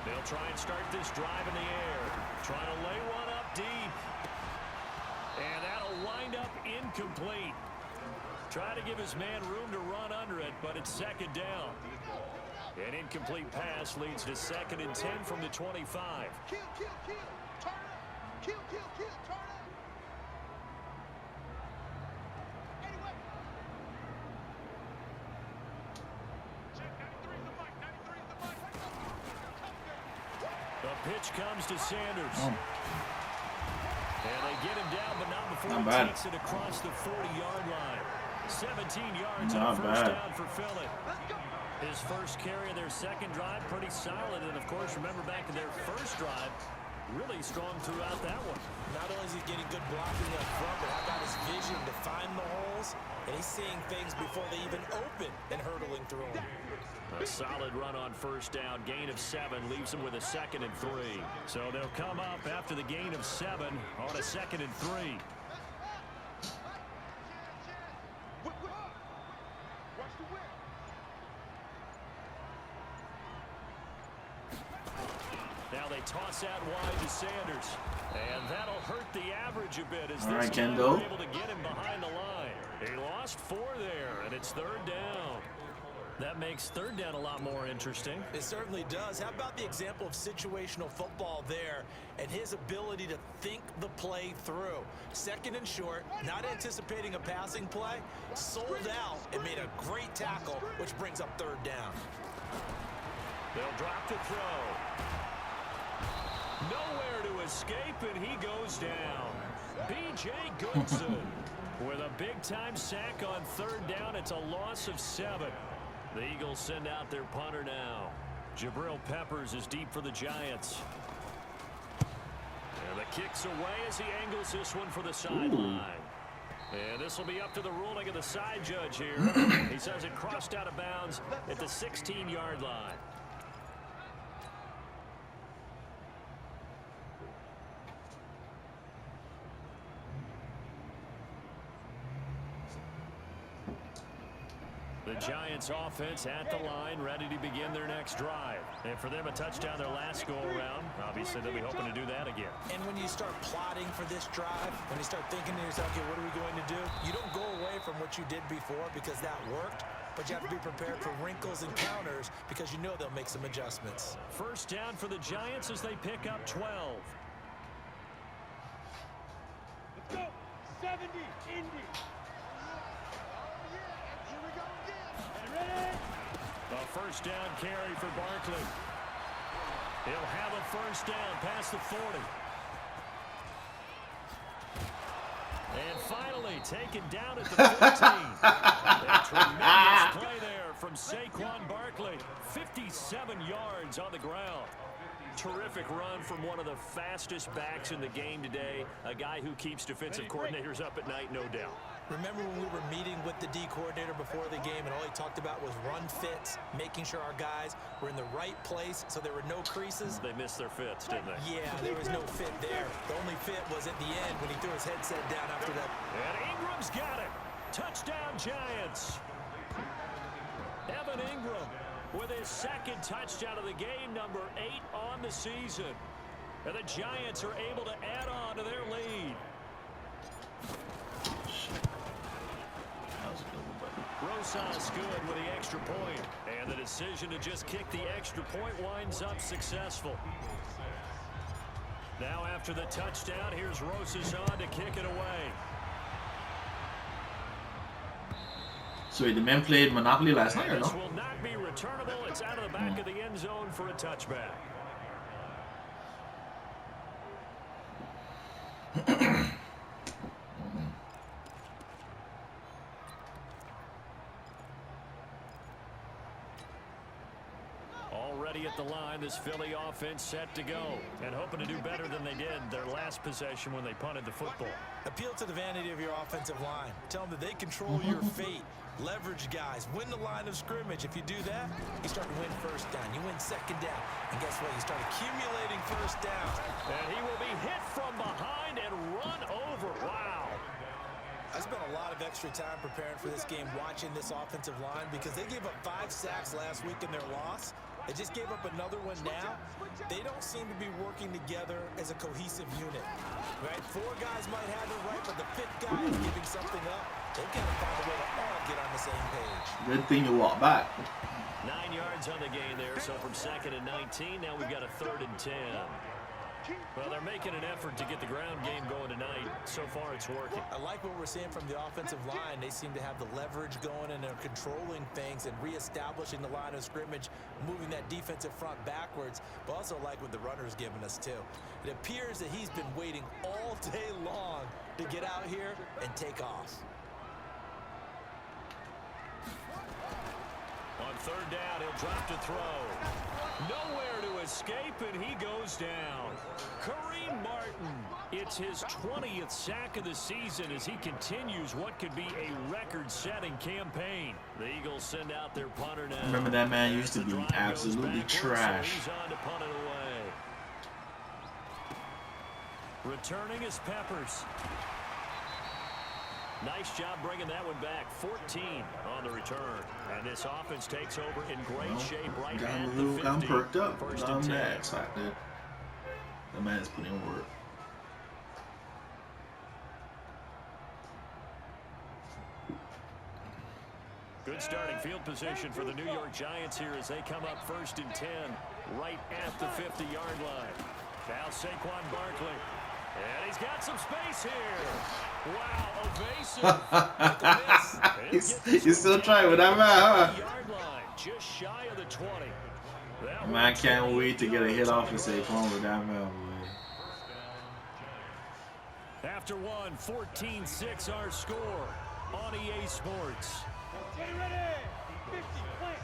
They'll try and start this drive in the air. Trying to lay one up deep. And that'll wind up incomplete. Try to give his man room to run under it, but it's second down. An incomplete pass leads to 2nd and 10 from the 25. Kill, kill, kill. Turn up. Kill, kill, kill. Turn up. Anyway. Check 93 is the mic. 93 is the mic. The pitch comes to Sanders. Oh. And they get him down, but not before Not he bad. takes it across the 40-yard line. 17 yards Not on first bad. down for Philly. His first carry of their second drive, pretty solid. And, of course, remember back to their first drive, really strong throughout that one. Not only is he getting good blocking up front, but how about his vision to find the holes? And he's seeing things before they even open and hurdling through them. A solid run on first down. Gain of 7 leaves them with a 2nd and 3. So they'll come up after the gain of 7 on a 2nd and 3. Now they toss out wide to Sanders. And that'll hurt the average a bit as this time they're able to get him behind the line. He lost 4 there, and it's 3rd down. That makes 3rd down a lot more interesting. It certainly does. How about the example of situational football there and his ability to think the play through? 2nd and short, not anticipating a passing play, sold out and made a great tackle, which brings up 3rd down. They'll drop the throw. Nowhere to escape, and he goes down. B.J. Goodson with a big-time sack on 3rd down. It's a loss of 7. The Eagles send out their punter now. Jabril Peppers is deep for the Giants. And the kick's away as he angles this one for the sideline. And this will be up to the ruling of the side judge here. He says it crossed out of bounds at the 16-yard line. The Giants offense at the line, ready to begin their next drive. And for them, a touchdown their last go-around. Obviously, they'll be hoping to do that again. And when you start plotting for this drive, when you start thinking to yourself, okay, what are we going to do? You don't go away from what you did before because that worked, but you have to be prepared for wrinkles and counters because you know they'll make some adjustments. First down for the Giants as they pick up 12. Let's go. 70. Indy. A first down carry for Barkley. He'll have a first down past the 40. And finally taken down at the 15. A tremendous play there from Saquon Barkley. 57 yards on the ground. Terrific run from one of the fastest backs in the game today. A guy who keeps defensive coordinators up at night, no doubt. Remember when we were meeting with the D coordinator before the game and all he talked about was run fits, making sure our guys were in the right place so there were no creases? They missed their fits, didn't they? Yeah, there was no fit there. The only fit was at the end when he threw his headset down after that. And Ingram's got it. Touchdown, Giants. Evan Ingram with his 2nd touchdown of the game, number 8 on the season. And the Giants are able to add on to their lead. Rosas good with the extra point. And the decision to just kick the extra point winds up successful. Now after the touchdown, here's Rosas on to kick it away. So the men played Monopoly last night, or This no? will not be returnable. It's out of the back of the end zone for a touchback. Already at the line, this Philly offense set to go and hoping to do better than they did their last possession when they punted the football. Appeal to the vanity of your offensive line. Tell them that they control your fate. Leverage guys. Win the line of scrimmage. If you do that, you start to win first down. You win second down. And guess what? You start accumulating first downs. And he will be hit from behind and run over. Wow. I spent a lot of extra time preparing for this game watching this offensive line because they gave up 5 sacks last week in their loss. They just gave up another one now. They don't seem to be working together as a cohesive unit. Right? 4 guys might have it right, but the 5th guy is giving something up. They've got to find a way to all get on the same page. Good thing to walk back. 9 yards on the gain there, so from 2nd and 19, now we've got a 3rd and 10. Well, they're making an effort to get the ground game going tonight. So far, it's working. I like what we're seeing from the offensive line. They seem to have the leverage going, and they're controlling things and reestablishing the line of scrimmage, moving that defensive front backwards, but also like what the runner's giving us, too. It appears that he's been waiting all day long to get out here and take off. On 3rd down, he'll drop to throw. Nowhere to escape, and he goes down. Kareem Martin, it's his 20th sack of the season as he continues what could be a record-setting campaign. The Eagles send out their punter now. Remember that man used to be absolutely trash. So he's on to punt it away. Returning is Peppers. Nice job bringing that one back. 14 on the return. And this offense takes over in great shape right at the 50. I'm perked up. 1st I'm and 10. mad excited. The man's putting in work. Good starting field position for the New York Giants here as they come up 1st and 10 right at the 50-yard line. Now Saquon Barkley. And he's got some space here. Wow, evasive. He's still trying with that man, huh? Yard line, just shy of the 20. Man, I can't wait to get a hit off and say, "Come on with that man, boy." After one, 14-6 our score on EA Sports. Get ready. 50, plant.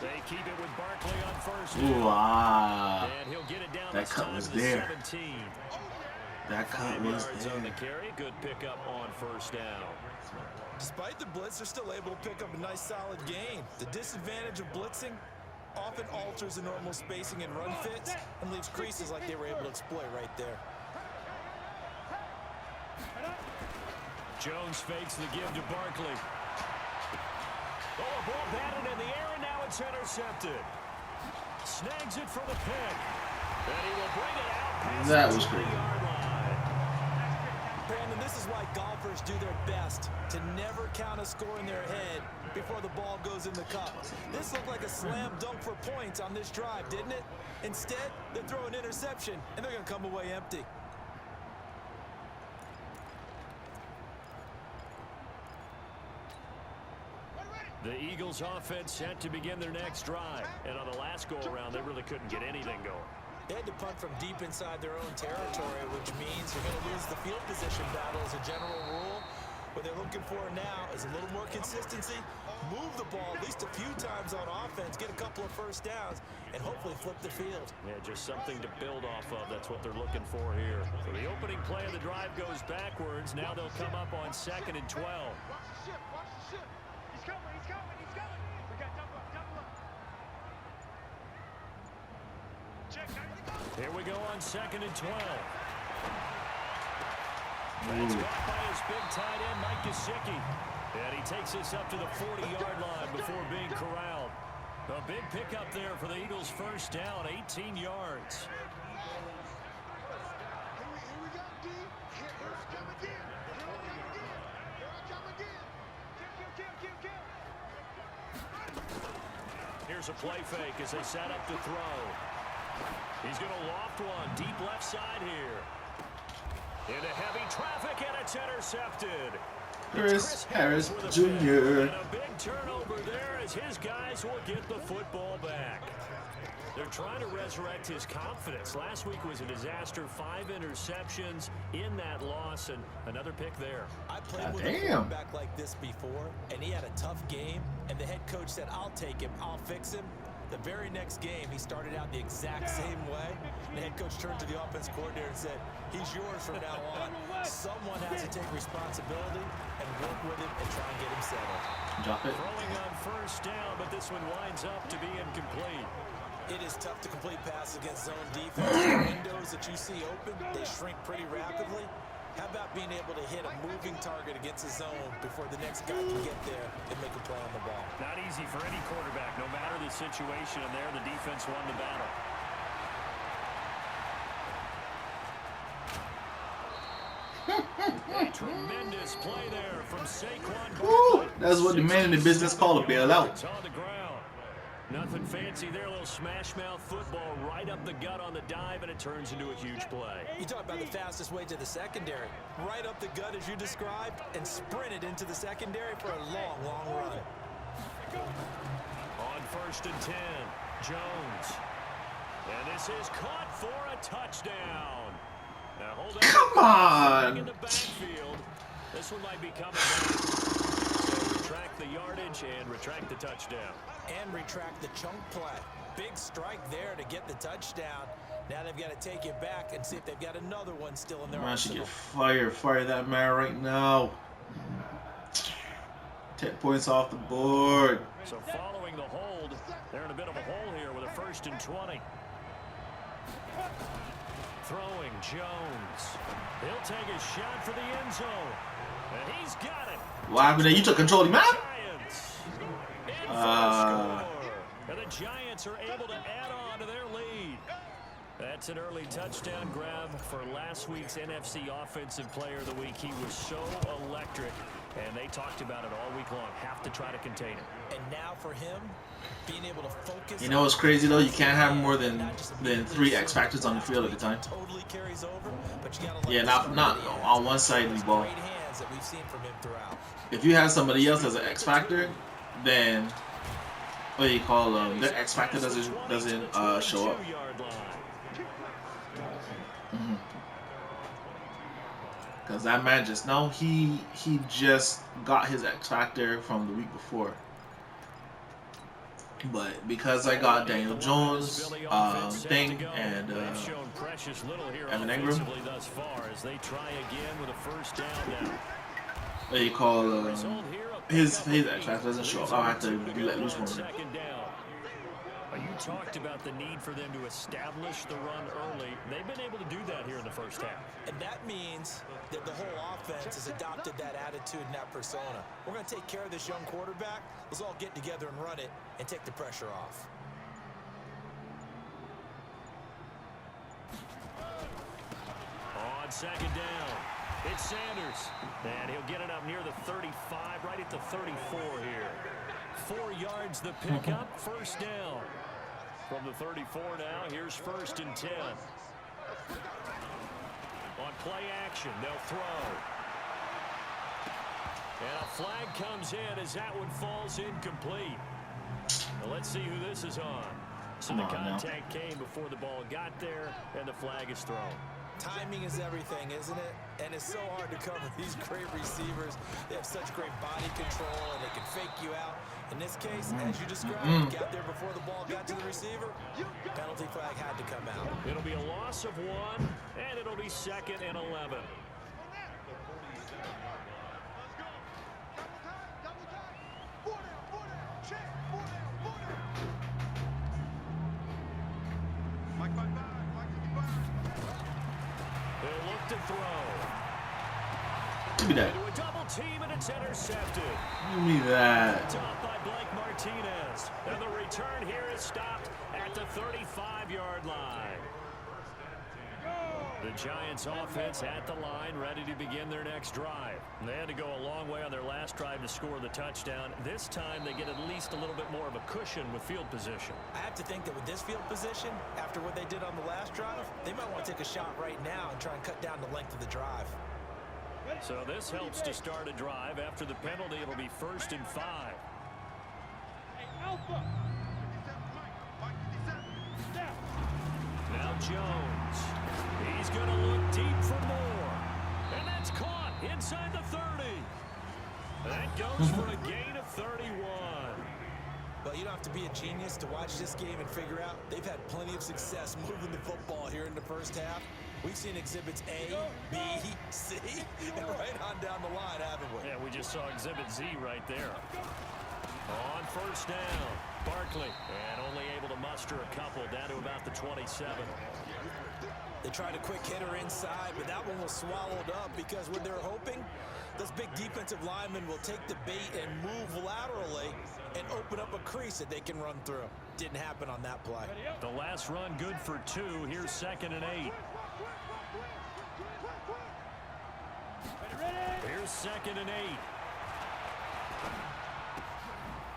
They keep it with Barkley on 1st Ooh, down. ah. And he'll get it down That this cut time was to there. 17. That cut 5 was yards on the there. carry. Good pickup on 1st down. Despite the blitz, they're still able to pick up a nice, solid gain. The disadvantage of blitzing often alters the normal spacing and run fits and leaves creases like they were able to exploit right there. Jones fakes the give to Barkley. Oh, a ball batted in the air, and now it's intercepted. Snags it for the pick. And he will bring it out past That the was 20-yard line. Brandon, this is why golfers do their best to never count a score in their head before the ball goes in the cup. This looked like a slam dunk for points on this drive, didn't it? Instead, they throw an interception, and they're going to come away empty. The Eagles offense set to begin their next drive. And on the last go-around, they really couldn't get anything going. They had to punt from deep inside their own territory, which means you're going to lose the field position battle as a general rule. What they're looking for now is a little more consistency, move the ball at least a few times on offense, get a couple of 1st downs, and hopefully flip the field. Yeah, just something to build off of. That's what they're looking for here. So the opening play of the drive goes backwards. Now they'll come up on 2nd and 12. Watch the ship. Watch the ship. He's coming. He's coming. He's coming. We got double up. Double up. Check. Here we go on 2nd and 12. That's caught by his big tight end, Mike Gesicki. And he takes us up to the 40-yard line before being corralled. A big pickup there for the Eagles' 1st down, 18 yards. Here we go, D. Here it come again. Here it come again. Here it come again. Kill. Here's a play fake as they set up to throw. He's going to loft one deep left side here. Into heavy traffic, and it's intercepted. Chris Harris with a Jr. pick. And a big turnover there as his guys will get the football back. They're trying to resurrect his confidence. Last week was a disaster. 5 interceptions in that loss, and another pick there. I played with a quarterback like this before, and he had a tough game, and the head coach said, "I'll take him, I'll fix him." The very next game, he started out the exact same way. The head coach turned to the offense coordinator and said, "He's yours from now on." Someone has to take responsibility and work with him and try and get him settled. Drop it. Throwing on 1st down, but this one winds up to be incomplete. It is tough to complete passes against zone defense. The windows that you see open, they shrink pretty rapidly. How about being able to hit a moving target against his zone before the next guy can get there and make a play on the ball? Not easy for any quarterback, no matter the situation, and there the defense won the battle. A tremendous play there from Saquon Barkley. That's what the man in the business call a bailout. It's on the ground. Nothing fancy there, a little smash mouth football right up the gut on the dive, and it turns into a huge play. You talk about the fastest way to the secondary. Right up the gut as you described and sprinted into the secondary for a long, long run. On 1st and 10, Jones. And this is caught for a touchdown. Now hold on. Come on. In the backfield. This one might be coming back. So retract the yardage and retract the touchdown. And retract the chunk play. Big strike there to get the touchdown. Now they've got to take it back and see if they've got another one still in their Man should arsenal. get fired. Fire that man right now. 10 points off the board. So following the hold, they're in a bit of a hole here with a 1st and 20. Throwing Jones. He'll take a shot for the end zone. And he's got it. What happened there? You took control of the man? Giants in for the score. And the Giants are able to add on to their lead. That's an early touchdown grab for last week's NFC Offensive Player of the Week. He was so electric, and they talked about it all week long. Have to try to contain him. And now for him, being able to focus. You know what's crazy though? You can't have more than 3 X factors on the field at a time. Totally carries over, but you gotta Yeah, not on one side of the ball. great hands that we've seen from him throughout. If you have somebody else as an X factor, then what do you call their X factor doesn't show up. Because that man just he just got his X factor from the week before. But because I got Daniel Jones thing and Evan Ingram, what do you call his X factor doesn't show up. I'll have to let loose one. You talked about the need for them to establish the run early. They've been able to do that here in the first half. And that means that the whole offense has adopted that attitude and that persona. We're going to take care of this young quarterback. Let's all get together and run it and take the pressure off. On 2nd down, it's Sanders. And he'll get it up near the 35, right at the 34 here. 4 yards the pickup, 1st down. From the 34 now, here's 1st and 10. On play action, they'll throw. And a flag comes in as that one falls incomplete. Now let's see who this is on. So the contact came before the ball got there, and the flag is thrown. Timing is everything, isn't it? And it's so hard to cover these great receivers. They have such great body control, and they can fake you out. In this case, as you described, got there before the ball got to the receiver. Penalty flag had to come out. It'll be a loss of 1, and it'll be 2nd and 11. They'll look to throw. Give me that. Into a double team, and it's intercepted. Give me that. Top by Blake Martinez. And the return here is stopped at the 35-yard line. The Giants offense at the line, ready to begin their next drive. They had to go a long way on their last drive to score the touchdown. This time they get at least a little bit more of a cushion with field position. I have to think that with this field position, after what they did on the last drive, they might want to take a shot right now and try and cut down the length of the drive. So this helps to start a drive. After the penalty, it'll be 1st and 5. Now Jones. He's going to look deep for more. And that's caught inside the 30. That goes for a gain of 31. Well, you don't have to be a genius to watch this game and figure out they've had plenty of success moving the football here in the first half. We've seen exhibits A, B, C, and right on down the line, haven't we? Yeah, we just saw exhibit Z right there. On 1st down, Barkley, and only able to muster a couple down to about the 27. They tried a quick hitter inside, but that one was swallowed up because what they're hoping, those big defensive linemen will take the bait and move laterally and open up a crease that they can run through. Didn't happen on that play. The last run good for 2. Here's 2nd and 8. Here's 2nd and 8.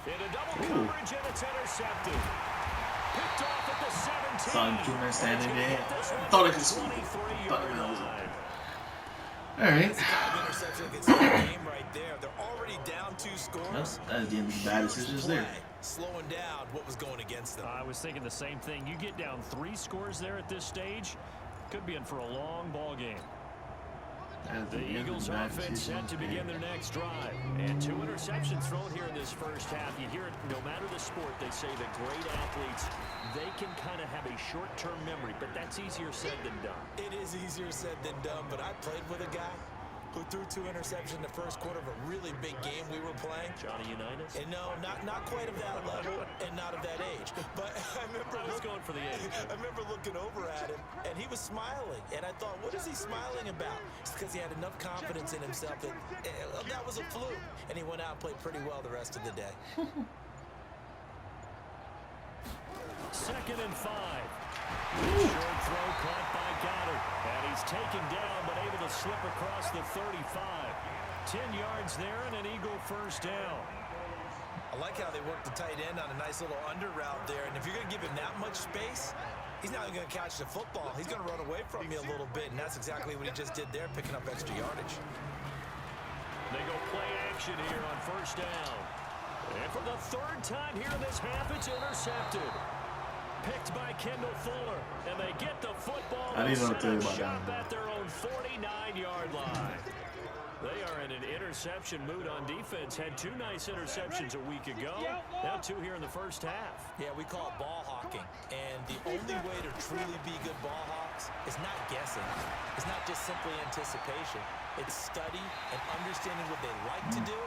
In a double coverage, and it's intercepted. Picked off at the 17. Saw 2 men standing there. Thought it could score. Thought it was okay. All right. That's the kind of interception that gets the game right there. They're already down 2 scores. That's the end of the bad decisions there. Slowing down what was going against them. I was thinking the same thing. You get down 3 scores there at this stage, could be in for a long ball game. The Eagles offense set to begin their next drive. And 2 interceptions thrown here in this first half. You hear it no matter the sport. They say that great athletes, they can kind of have a short-term memory, but that's easier said than done. It is easier said than done, but I played with a guy who threw 2 interceptions in the first quarter of a really big game we were playing. Johnny Unitas? And no, not quite of that level and not of that age. But I remember going for the age. I remember looking over at him, and he was smiling. And I thought, what is he smiling about? It's because he had enough confidence in himself that that was a fluke. And he went out and played pretty well the rest of the day. 2nd and 5. Short throw caught by Goddard. And he's taken down, but able to slip across the 35. 10 yards there and an Eagle first down. I like how they worked the tight end on a nice little under route there. And if you're going to give him that much space, he's not going to catch the football. He's going to run away from you a little bit, and that's exactly what he just did there, picking up extra yardage. They go play action here on first down. And for the 3rd time here in this half, it's intercepted. Picked by Kendall Fuller, and they get the football. I didn't know what to tell you about shot that. at their own 49-yard line. They are in an interception mood on defense. Had 2 nice interceptions a week ago. Now 2 here in the first half. Yeah, we call it ball hawking. And the only way to truly be good ball hawks is not guessing. It's not just simply anticipation. It's study and understanding what they like to do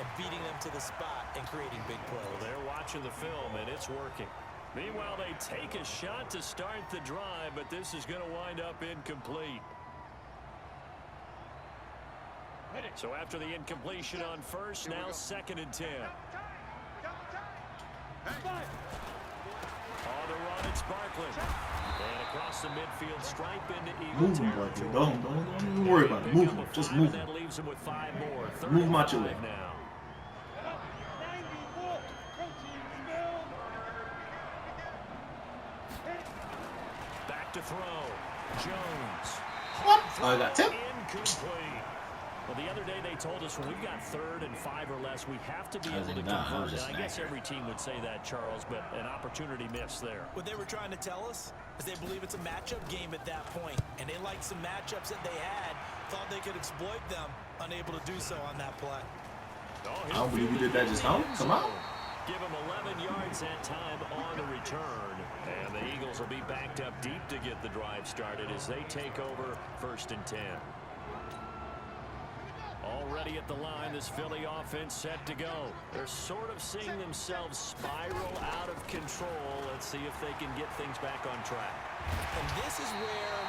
and beating them to the spot and creating big plays. Well, they're watching the film, and it's working. Meanwhile, they take a shot to start the drive, but this is going to wind up incomplete. So after the incompletion on first, now 2nd and 10. On the run, it's Barkley. And across the midfield stripe into Eagle Move him, territory. Barkley. Don't even worry about it. Move him. Just move him. That leaves him with 5 more. Move him out your way. Now. Back to throw. Jones. What? Oh, I got 10. Incomplete. Well, the other day they told us when we've got 3rd and 5 or less, we have to be able to convert. And I guess every team would say that, Charles, but an opportunity missed there. What they were trying to tell us is they believe it's a matchup game at that point, and they liked some matchups that they had, thought they could exploit them, unable to do so on that play. I don't believe we did that just now. Come on. Give them 11 yards that time on the return. And the Eagles will be backed up deep to get the drive started as they take over 1st and 10. Already at the line, this Philly offense set to go. They're sort of seeing themselves spiral out of control. Let's see if they can get things back on track. And this is where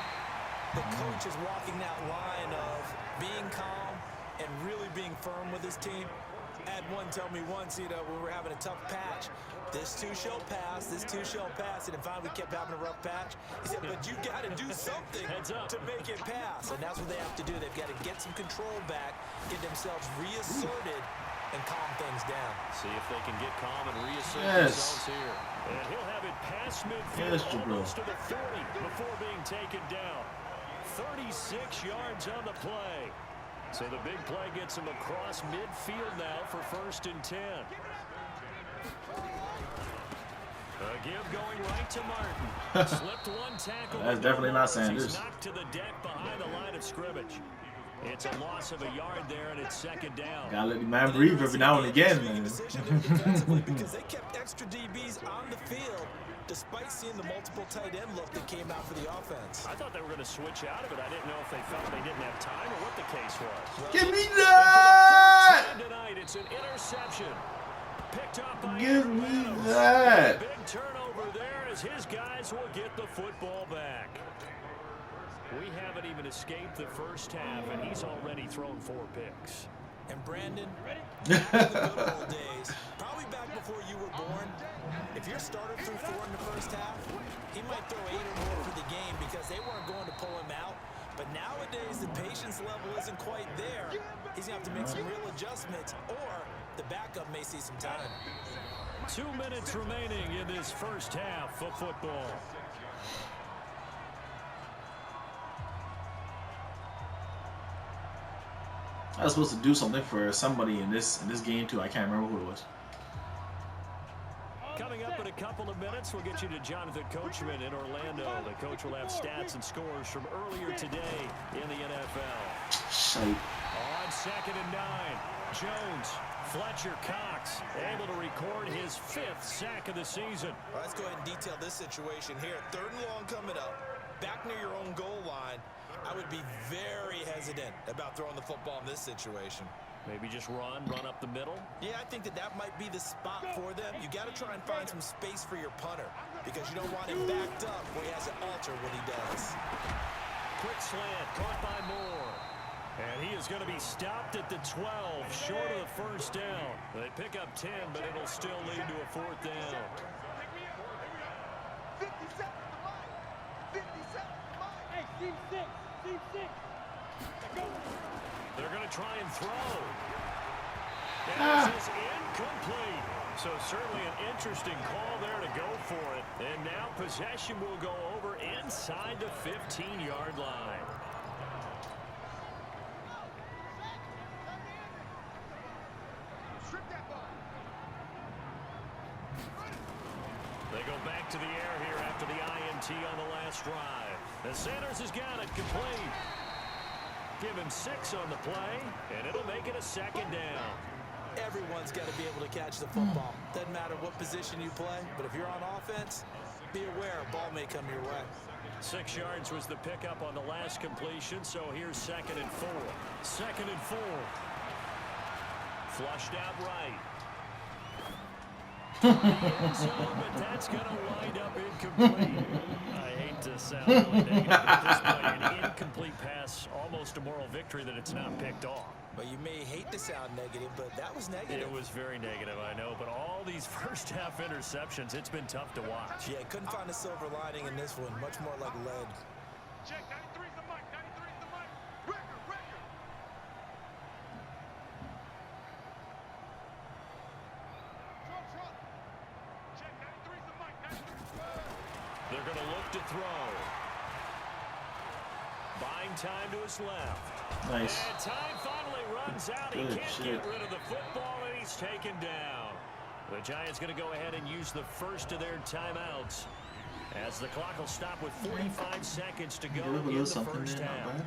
the coach is walking that line of being calm and really being firm with his team. I had one tell me once, when we were having a tough patch, this too shall pass, this too shall pass, and finally we kept having a rough patch. He said, but you got to do something to make it pass, and that's what they have to do. They've got to get some control back, get themselves reasserted, and calm things down. See if they can get calm and reassert themselves here. And he'll have it past midfield, almost to the 30 before being taken down. 36 yards on the play. So the big play gets him across midfield now for 1st and 10. A give going right to Martin. Slipped one tackle. That's definitely not Sanders. He's knocked to the deck behind the line of scrimmage. It's a loss of a yard there, and it's 2nd down. Gotta let the man breathe every now and again, man. Because they kept extra DBs on the field, despite seeing the multiple tight end look that came out for the offense. I thought they were going to switch out of it. I didn't know if they felt they didn't have time or what the case was. Give me that! Tonight, it's an interception. Picked up by Give me that! Big turnover there as his guys will get the football back. We haven't even escaped the first half, and he's already thrown 4 picks. And Brandon, back in the good old days, probably back before you were born, if your starter threw 4 in the first half, he might throw 8 or more for the game because they weren't going to pull him out. But nowadays, the patience level isn't quite there. He's going to have to make some real adjustments, or the backup may see some time. 2 minutes remaining in this first half of football. I was supposed to do something for somebody in this game too. I can't remember who it was. Coming up in a couple of minutes, we'll get you to Jonathan Coachman in Orlando. The coach will have stats and scores from earlier today in the NFL. Shite. On 2nd and 9, Jones, Fletcher Cox, able to record his 5th sack of the season. All right, let's go ahead and detail this situation here. 3rd and long coming up, back near your own goal line. I would be very hesitant about throwing the football in this situation. Maybe just run up the middle. Yeah, I think that might be the spot for them. You got to try and find some space for your punter because you don't want him backed up where he has to alter what he does. Quick slant, caught by Moore. And he is going to be stopped at the 12, short of the first down. They pick up 10, but it'll still lead to a 4th down. 50 seconds to line. 50 seconds to line. Hey, team 6. Team 6. Go. They're going to try and throw. And this is incomplete. So certainly an interesting call there to go for it. And now possession will go over inside the 15-yard line. Strip that ball. They go back to the air here after the INT on the last drive. And Sanders has got it complete. Give him 6 on the play, and it'll make it a 2nd down. Everyone's got to be able to catch the football. Doesn't matter what position you play, but if you're on offense, be aware a ball may come your way. 6 yards was the pickup on the last completion, so here's 2nd and 4. 2nd and 4. Flushed out right. But that's going to wind up incomplete. I hate to sound really negative, but at this point, an incomplete pass, almost a moral victory that it's not picked off. But you may hate to sound negative, but that was negative. It was very negative, I know, but all these first half interceptions, it's been tough to watch. Yeah, couldn't find a silver lining in this one. Much more like lead. Check 93's the mic. 93's the mic. Record. Trump. Check 93's the mic. 93's. They're going to look to throw. Buying time to his left. Nice. And time finally runs out. He Good can't shit. get rid of the football, and he's taken down. The Giants going to go ahead and use the first of their timeouts as the clock will stop with 45 seconds to go in the first half. And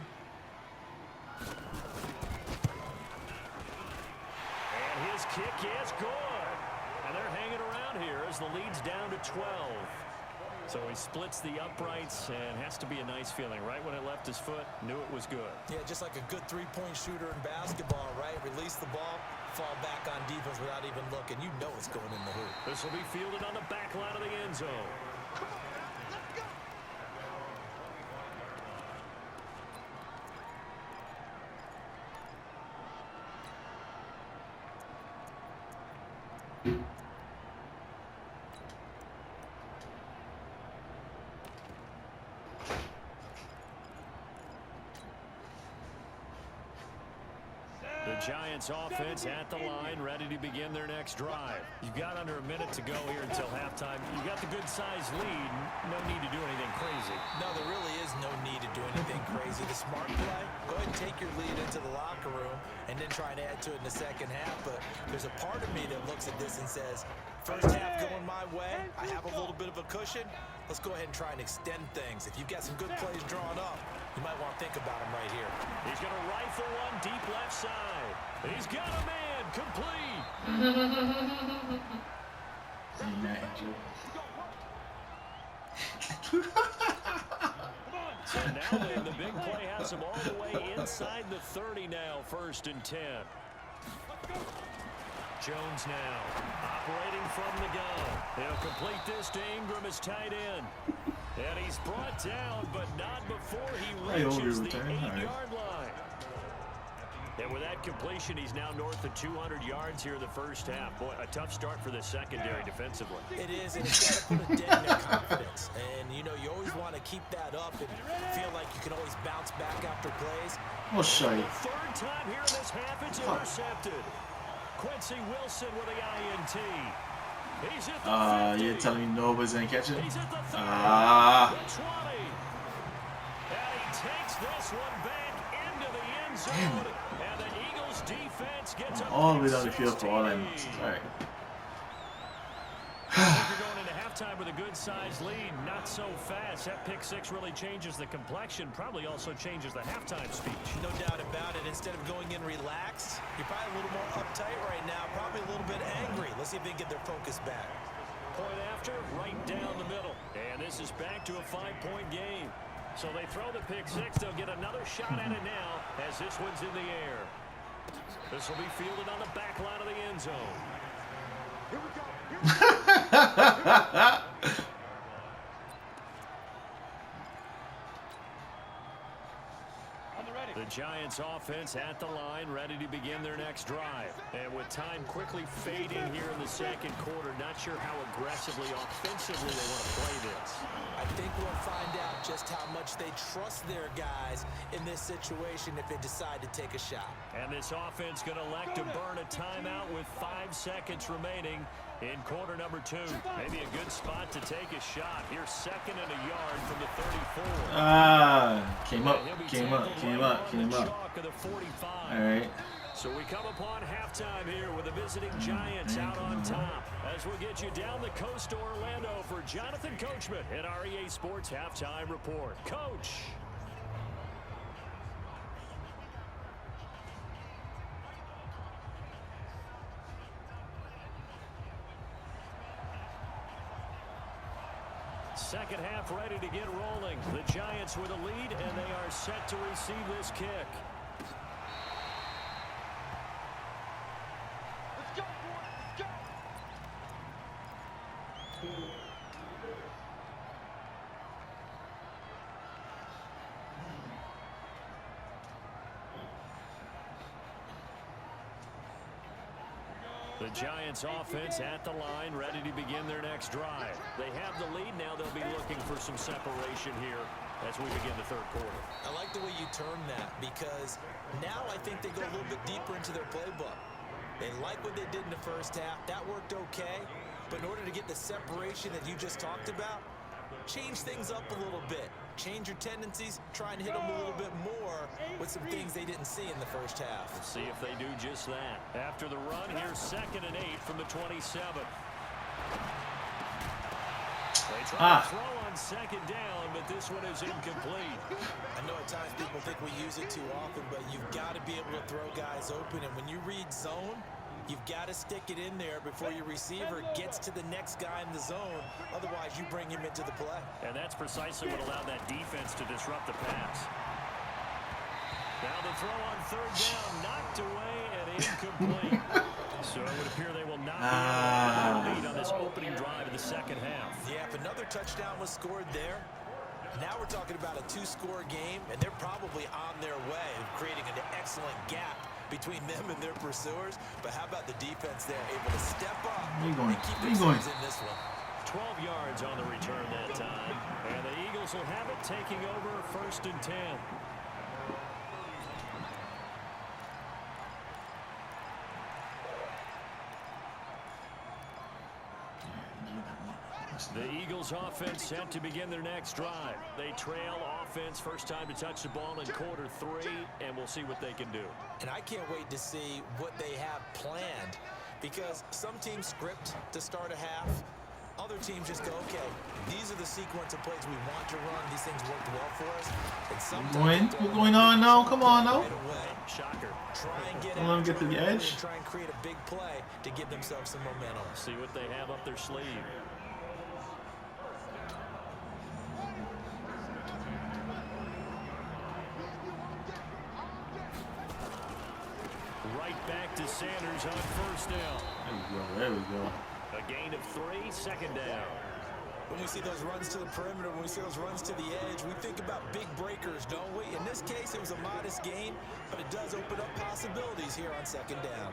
his kick is good. And they're hanging around here as the lead's down to 12. So he splits the uprights and has to be a nice feeling. Right when it left his foot, knew it was good. Yeah, just like a good three-point shooter in basketball, right? Release the ball, fall back on defense without even looking. You know it's going in the hoop. This will be fielded on the back line of the end zone. Come on, let's go. The Giants offense at the line, ready to begin their next drive. You've got under a minute to go here until halftime. You've got the good-sized lead. No need to do anything crazy. No, there really is no need to do anything crazy. The smart play, go ahead and take your lead into the locker room and then try and add to it in the second half. But there's a part of me that looks at this and says, first half going my way, I have a little bit of a cushion. Let's go ahead and try and extend things. If you've got some good plays drawn up, you might want to think about them right here. He's going to rifle one deep left side. He's got a man complete. So now the big play has him all the way inside the 30 now, 1st and 10. Jones now operating from the gun. He'll complete this to Ingram as tight end. And he's brought down, but not before he Hey, reaches the return. 8-yard line. And with that completion, he's now north of 200 yards here in the first half. Boy, a tough start for the secondary defensively. It is, and it's got to put a dent in their confidence. And, you know, you always want to keep that up and feel like you can always bounce back after plays. We'll show you. The third time here in this half, it's intercepted. Quincy Wilson with the INT. He's at the 50. You're telling me nobody's gonna catch it? He's at the 30, the 20. And he takes this one back into the end zone. And the Eagles defense gets all the way down the field for all that. All right. You're going into halftime with a good-sized lead. Not so fast. That pick six really changes the complexion. Probably also changes the halftime speech. No doubt about it. Instead of going in relaxed, you're probably a little more uptight right now. Probably a little bit angry. Let's see if they can get their focus back. Point after, right down the middle. And this is back to a 5-point game. So they throw the pick six. They'll get another shot at it now as this one's in the air. This will be fielded on the back line of the end zone. Here we go. The Giants offense at the line, ready to begin their next drive. And with time quickly fading here in the second quarter, not sure how aggressively, offensively they want to play this. I think we'll find out just how much they trust their guys in this situation if they decide to take a shot. And this offense going to elect to burn a timeout with 5 seconds remaining in quarter number 2. Maybe a good spot to take a shot. Here's 2nd and a yard from the 34. Came up. All right. So we come upon halftime here with the visiting Giants out on top. As we get you down the coast to Orlando for Jonathan Coachman at REA Sports Halftime Report. Coach. Second half ready to get rolling. The Giants with a lead, and they are set to receive this kick. Let's go, boy. Let's go. The Giants offense at the line, ready to begin their next drive. They have the lead now. They'll be looking for some separation here as we begin the third quarter. I like the way you term that because now I think they go a little bit deeper into their playbook. They like what they did in the first half. That worked okay. But in order to get the separation that you just talked about, change things up a little bit. Change your tendencies, try and hit them a little bit more with some things they didn't see in the first half. We'll see if they do just that. After the run, here's 2nd and 8 from the 27. They try to throw on 2nd down, but this one is incomplete. I know at times people think we use it too often, but you've got to be able to throw guys open. And when you read zone, you've got to stick it in there before your receiver gets to the next guy in the zone. Otherwise, you bring him into the play. And that's precisely what allowed that defense to disrupt the pass. Now the throw on 3rd down, knocked away and incomplete. So it would appear they will not be able to lead on this opening drive of the second half. Yeah, if another touchdown was scored there, now we're talking about a 2-score game, and they're probably on their way of creating an excellent gap between them and their pursuers. But how about the defense there, able to step up and keep themselves in this one? 12 yards on the return that time. And the Eagles will have it, taking over 1st and 10. The Eagles offense set to begin their next drive. They trail offense, first time to touch the ball in quarter 3, and we'll see what they can do. And I can't wait to see what they have planned, because some teams script to start a half. Other teams just go, okay, these are the sequence of plays we want to run. These things worked well for us. And sometimes What's going on now? Come on now. right away. Shocker. Try and get Let them get to the after it edge. and try and create a big play to give themselves some momentum. See what they have up their sleeve. Right back to Sanders on 1st down. There we go. A gain of 3, 2nd down. When we see those runs to the perimeter, when we see those runs to the edge, we think about big breakers, don't we? In this case, it was a modest gain, but it does open up possibilities here on second down.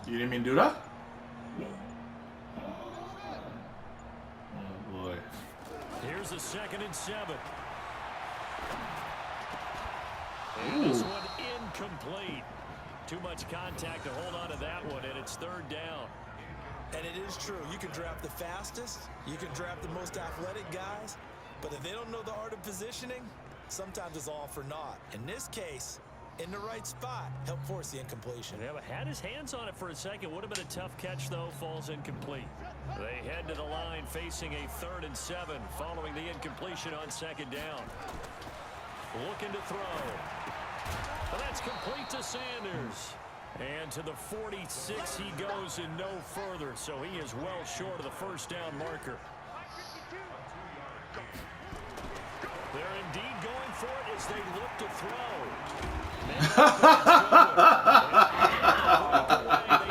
You didn't mean to do that? Oh boy. Here's a 2nd and 7. And this one incomplete. Too much contact to hold on to that one, and it's 3rd down. And it is true. You can draft the fastest, you can draft the most athletic guys, but if they don't know the art of positioning, sometimes it's all for naught. In this case, in the right spot, help force the incompletion. Yeah, but had his hands on it for a second. Would have been a tough catch, though. Falls incomplete. They head to the line facing a 3rd and 7 following the incompletion on 2nd down. Looking to throw. Well, that's complete to Sanders. And to the 46 he goes and no further. So he is well short of the 1st down marker. They're indeed going for it as they look to throw. They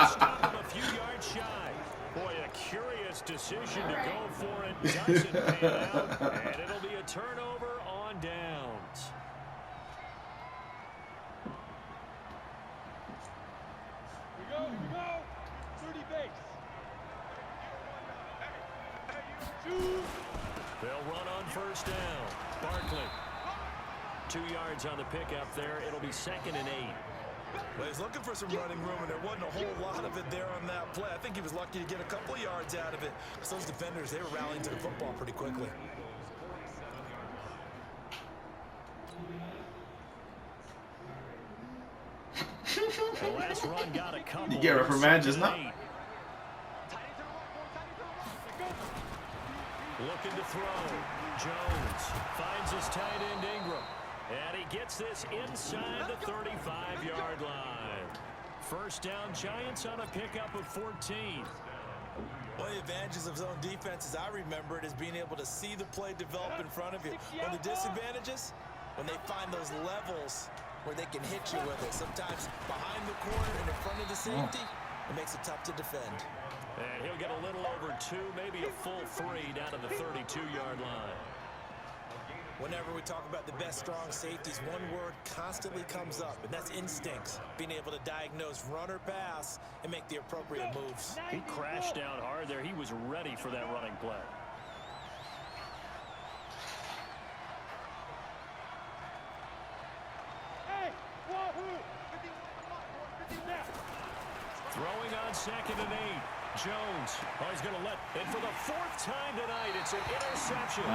stop him a few yards shy. Boy, a curious decision to go for it. Doesn't pan out. And it'll be a turnover on downs. Here we go. 30 base. They'll run on 1st down. Barkley. 2 yards on the pickup there. It'll be 2nd and 8. Well, he's looking for some running room, and there wasn't a whole lot of it there on that play. I think he was lucky to get a couple of yards out of it. Because those defenders, they were rallying to the football pretty quickly. The last run got a couple. You get reprimands now. Looking to throw. Jones finds his tight end Ingram. And he gets this inside the 35-yard line. 1st down Giants on a pickup of 14. One of the advantages of zone defense, as I remember it, is being able to see the play develop in front of you. One of the disadvantages, when they find those levels where they can hit you with it. Sometimes behind the corner and in front of the safety, it makes it tough to defend. And he'll get a little over 2, maybe a full 3 down to the 32-yard line. Whenever we talk about the best strong safeties, one word constantly comes up, and that's instincts. Being able to diagnose run or pass and make the appropriate moves. He crashed down hard there. He was ready for that running play. Hey, wahoo! Throwing on 2nd and 8. Jones. Oh, he's going to let. And for the 4th time tonight, it's an interception.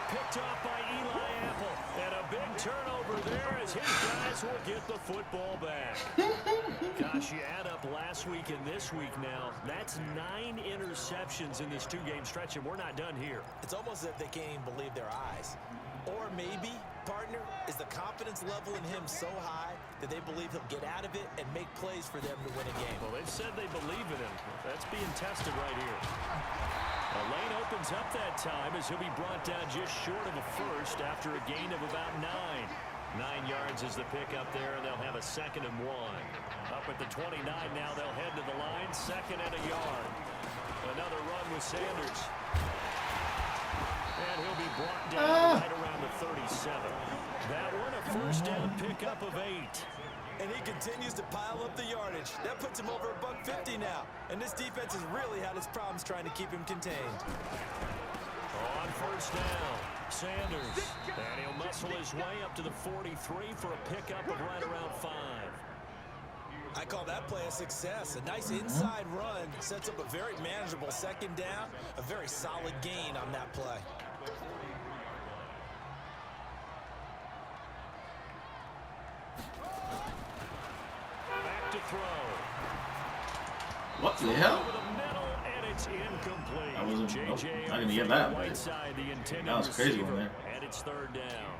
Picked off by Eli Apple. And a big turnover there as his guys will get the football back. Gosh, you add up last week and this week now. That's 9 interceptions in this 2-game stretch, and we're not done here. It's almost as if they can't even believe their eyes. Or maybe, partner, is the confidence level in him so high that they believe he'll get out of it and make plays for them to win a game. Well, they've said they believe in him. That's being tested right here. The lane opens up that time as he'll be brought down just short of a 1st after a gain of about 9. 9 yards is the pickup there, and they'll have a 2nd and 1. Up at the 29 now, they'll head to the line, 2nd and a yard. Another run with Sanders. And he'll be brought down right around the 37. That one, a 1st down pickup of 8. And he continues to pile up the yardage. That puts him over $150 now. And this defense has really had its problems trying to keep him contained. On 1st down, Sanders. And he'll muscle his way up to the 43 for a pickup of right around 5. I call that play a success. A nice inside run sets up a very manageable 2nd down. A very solid gain on that play. Back to throw. What the hell? Over the middle, and it's incomplete. I wasn't. JJ I didn't get that. Whiteside, the intended That was crazy one receiver, there. and it's 3rd down.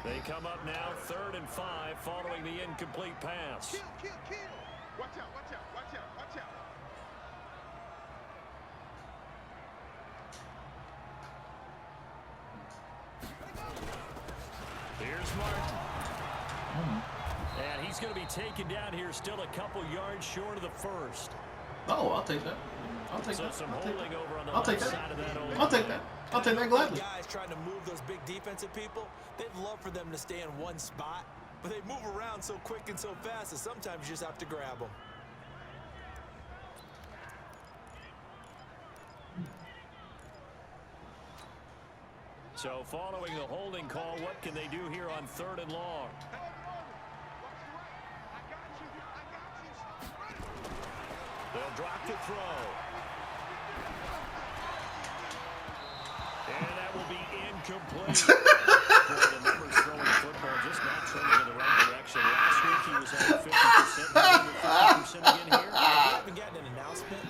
They come up now 3rd and 5 following the incomplete pass. Kill. Watch out. Here's Martin. And he's going to be taken down here, still a couple yards short of the first. Oh, I'll take that. I'll take So that. some I'll take holding that. over on the I'll take left that. side of that O-line. I'll take that. I'll take that gladly. Guys trying to move those big defensive people, they'd love for them to stay in one spot, but they move around so quick and so fast that sometimes you just have to grab them. So following the holding call, what can they do here on 3rd and long? They'll drop the throw. And that will be incomplete. Boy, the numbers throwing the football just not trending in the right direction. Last week he was at 50%. He's under 50% again here. We haven't gotten an announcement,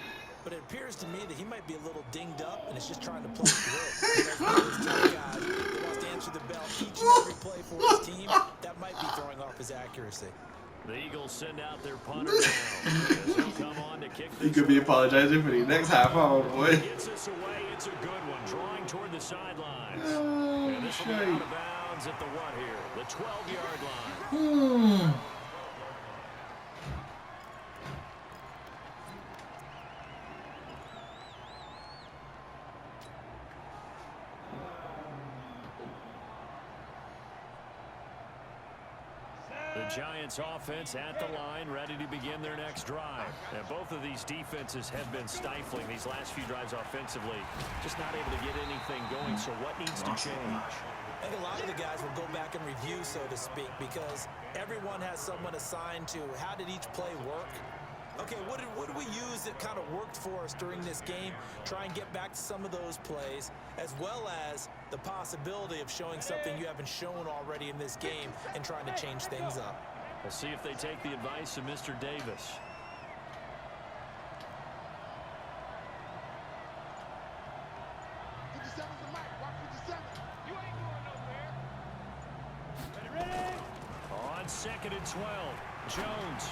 but it appears to me that he might be a little dinged up and it's just trying to play through. He's one of those tough guys that wants to answer the bell each and every play for his team. That might be throwing off his accuracy. The Eagles send out their punter now. As he'll come on to kick He this could be one. apologizing for the next half hour, boy. Gets this away. It's a good one. Drawing toward the sidelines. Oh, And this will be shite. out of bounds at the what here? The 12-yard line. The Giants offense at the line, ready to begin their next drive. And both of these defenses have been stifling these last few drives offensively. Just not able to get anything going, so what needs to change? I think a lot of the guys will go back and review, so to speak, because everyone has someone assigned to how did each play work. Okay, what did we use that kind of worked for us during this game? Try and get back to some of those plays, as well as the possibility of showing something you haven't shown already in this game and trying to change things up. We'll see if they take the advice of Mr. Davis. On 2nd and 12, Jones.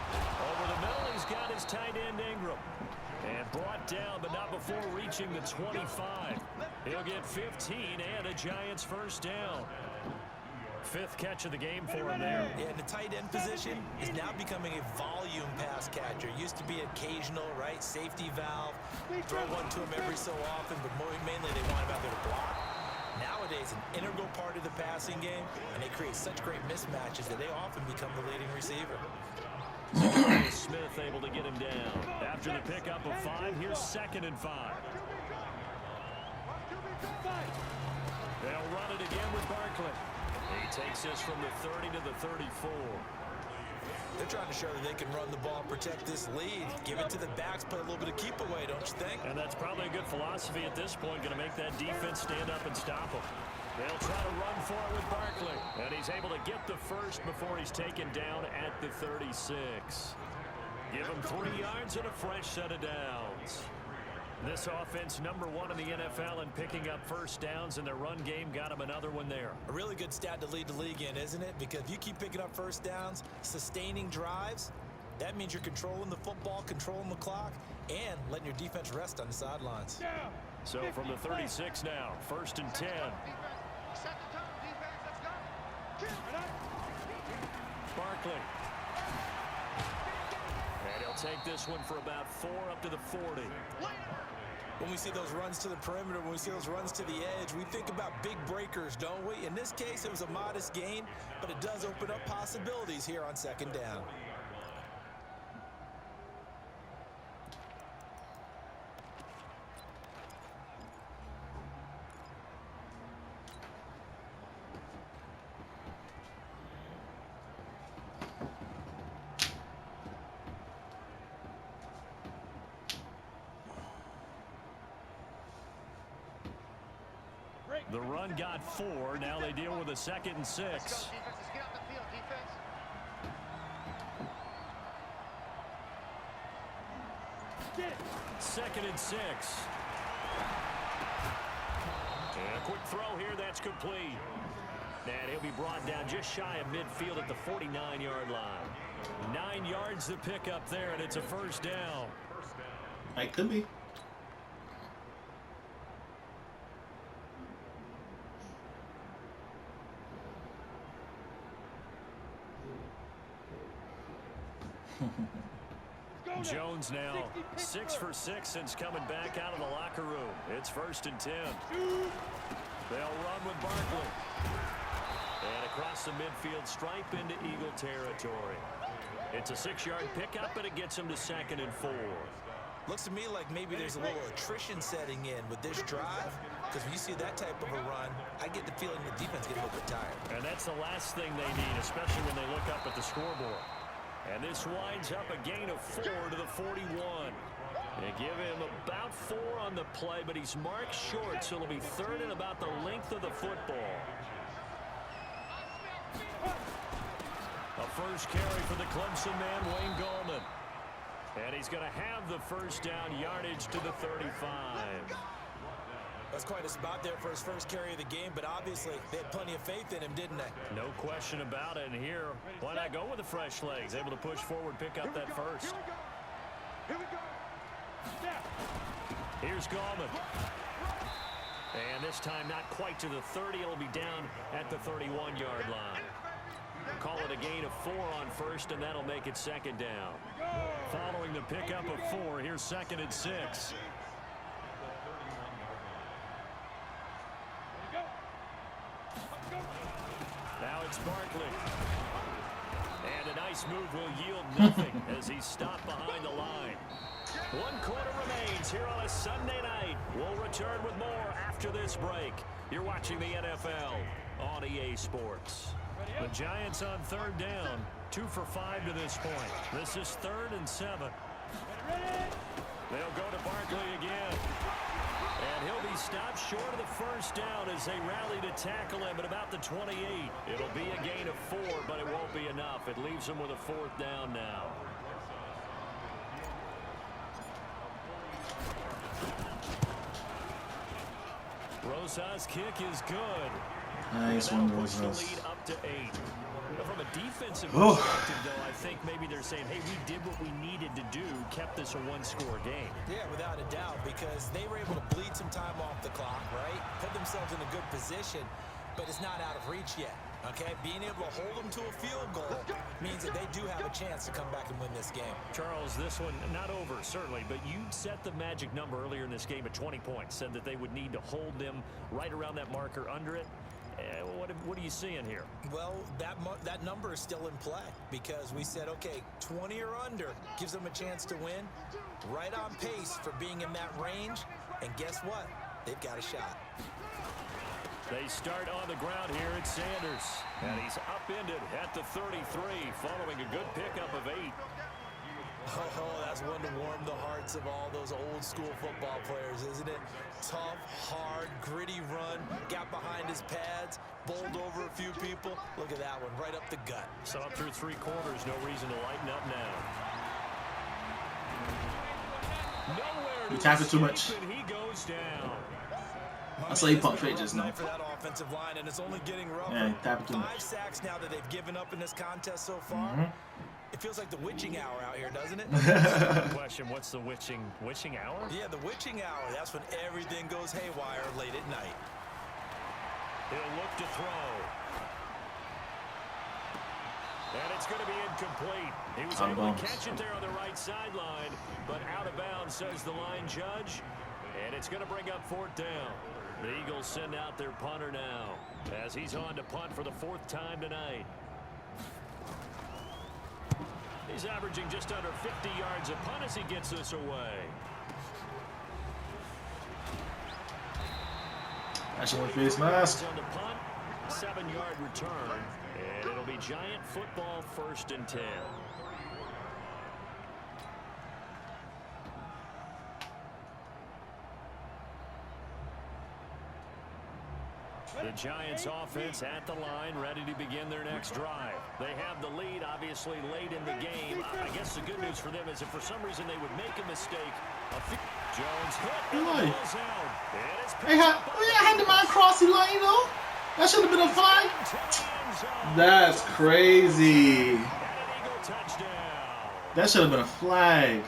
Over the middle, he's got his tight end Ingram. And brought down, but not before reaching the 25. He'll get 15 and a Giants first down. 5th catch of the game for him there. Yeah, and the tight end position is now becoming a volume pass catcher. Used to be occasional, right? Safety valve. Throw one to him every so often, but mainly they want him out there to block. Nowadays, an integral part of the passing game, and they create such great mismatches that they often become the leading receiver. Smith able to get him down. After the pickup of 5, here's 2nd and 5. They'll run it again with Barkley. He takes this from the 30 to the 34. They're trying to show that they can run the ball, protect this lead, give it to the backs, play a little bit of keep away, don't you think? And that's probably a good philosophy at this point, going to make that defense stand up and stop them. They'll try to run for it with Barkley. And he's able to get the first before he's taken down at the 36. Give him 3 yards and a fresh set of downs. This offense #1 in the NFL in picking up first downs, and their run game got him another one there. A really good stat to lead the league in, isn't it? Because if you keep picking up first downs, sustaining drives, that means you're controlling the football, controlling the clock, and letting your defense rest on the sidelines. So from the 36 now, 1st and 10. Barkley. And he'll take this one for about 4 up to the 40. When we see those runs to the perimeter, when we see those runs to the edge, we think about big breakers, don't we? In this case, it was a modest gain, but it does open up possibilities here on 2nd down. The run got 4. Now they deal with a 2nd and 6. Let's go, defense. Let's get out the field, defense. 2nd and 6. And a quick throw here. That's complete. And he'll be brought down just shy of midfield at the 49-yard line. 9 yards to pick up there, and it's a first down. It could be. Jones now 6 for 6 since coming back out of the locker room. It's 1st and 10. They'll run with Barkley. And across the midfield stripe into Eagle territory. It's a 6-yard pickup, and it gets him to 2nd and 4. Looks to me like maybe there's a little attrition setting in with this drive, because when you see that type of a run, I get the feeling the defense gets a little bit tired. And that's the last thing they need, especially when they look up at the scoreboard. And this winds up a gain of 4 to the 41. They give him about 4 on the play, but he's marked short, so it'll be 3rd and about the length of the football. A first carry for the Clemson man, Wayne Gallman. And he's going to have the first down, yardage to the 35. That's quite a spot there for his first carry of the game, but obviously they had plenty of faith in him, didn't they? No question about it. And here, why not go with the fresh legs? Able to push forward, pick up that first. Here we go. Here's Gallman. And this time not quite to the 30. It'll be down at the 31-yard line. Call it a gain of 4 on first, and that'll make it 2nd down. Following the pickup of 4, here's 2nd and 6. Now it's Barkley. And a nice move will yield nothing as he's stopped behind the line. 1 quarter remains here on a Sunday night. We'll return with more after this break. You're watching the NFL on EA Sports. The Giants on 3rd down, 2 for 5 to this point. This is 3rd and 7. They'll go to Barkley again. And he'll be stopped short of the first down as they rally to tackle him at about the 28. It'll be a gain of 4, but it won't be enough. It leaves him with a 4th down now. Rosa's kick is good. Nice one, Rosas. Lead up to 8. From a defensive perspective, though, I think maybe they're saying, hey, we did what we needed to do, kept this a 1-score game. Yeah, without a doubt, because they were able to bleed some time off the clock, right? Put themselves in a good position, but it's not out of reach yet, okay? Being able to hold them to a field goal means that they do have a chance to come back and win this game. Charles, this one, not over, certainly, but you set the magic number earlier in this game at 20 points, said that they would need to hold them right around that marker under it. What are you seeing here? Well, that number is still in play because we said, okay, 20 or under gives them a chance to win. Right on pace for being in that range. And guess what? They've got a shot. They start on the ground here at Sanders. And he's upended at the 33 following a good pickup of 8. Oh, that's one to warm the hearts of all those old school football players, isn't it? Tough, hard, gritty run, got behind his pads, bowled over a few people. Look at that one, right up the gut. So up through 3 quarters, no reason to lighten up now. Nowhere You tap it too much. and he goes down. I saw you pump fake just now. For that offensive line, and it's only getting rougher. Yeah, tap it too 5 much. sacks now that they've given up in this contest so far. It feels like the witching hour out here, doesn't it? Question, what's the witching hour? Yeah, the witching hour. That's when everything goes haywire late at night. He'll look to throw. And it's going to be incomplete. He was able to catch it there on the right sideline, but out of bounds, says the line judge. And it's going to bring up 4th down. The Eagles send out their punter now as he's on to punt for the 4th time tonight. He's averaging just under 50 yards a punt as he gets this away. Actually, one face mask. On the punt, 7-yard return, and it'll be Giant football 1st and 10. The Giants offense at the line, ready to begin their next drive. They have the lead, obviously, late in the game. I guess the good news for them is if for some reason they would make a mistake, Jones hit, and the ball's out. I had the man cross the line, you know? That should have been a flag. That's crazy. That should have been a flag.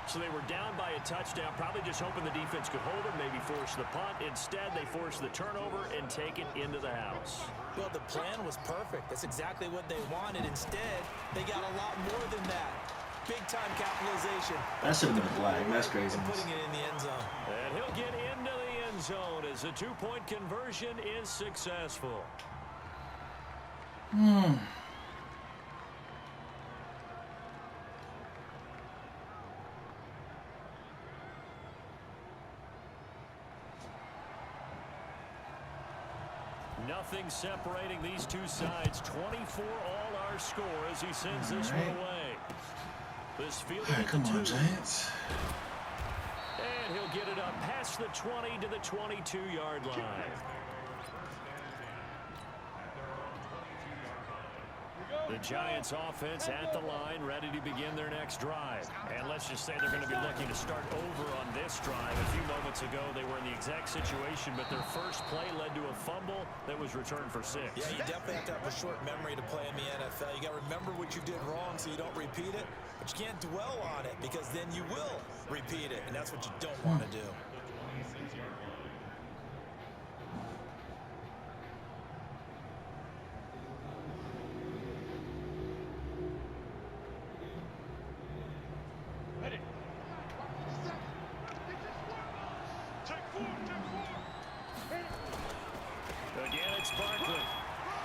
So they were down by a touchdown, probably just hoping the defense could hold it, maybe force the punt. Instead, they forced the turnover and take it into the house. Well, the plan was perfect. That's exactly what they wanted. Instead, they got a lot more than that. Big-time capitalization. That should have been a flag. That's crazy. Putting it in the end zone. And he'll get into the end zone as the two-point conversion is successful. Nothing separating these two sides. 24 all our score as he sends this one away. This field at Come the on, 2. Giants. And he'll get it up past the 20 to the 22-yard line. The Giants offense at the line, ready to begin their next drive. And let's just say they're going to be looking to start over on this drive. A few moments ago, they were in the exact situation, but their first play led to a fumble that was returned for 6. Yeah, you definitely have to have a short memory to play in the NFL. You got to remember what you did wrong so you don't repeat it, but you can't dwell on it because then you will repeat it, and that's what you don't want to do. Again, it's Barkley.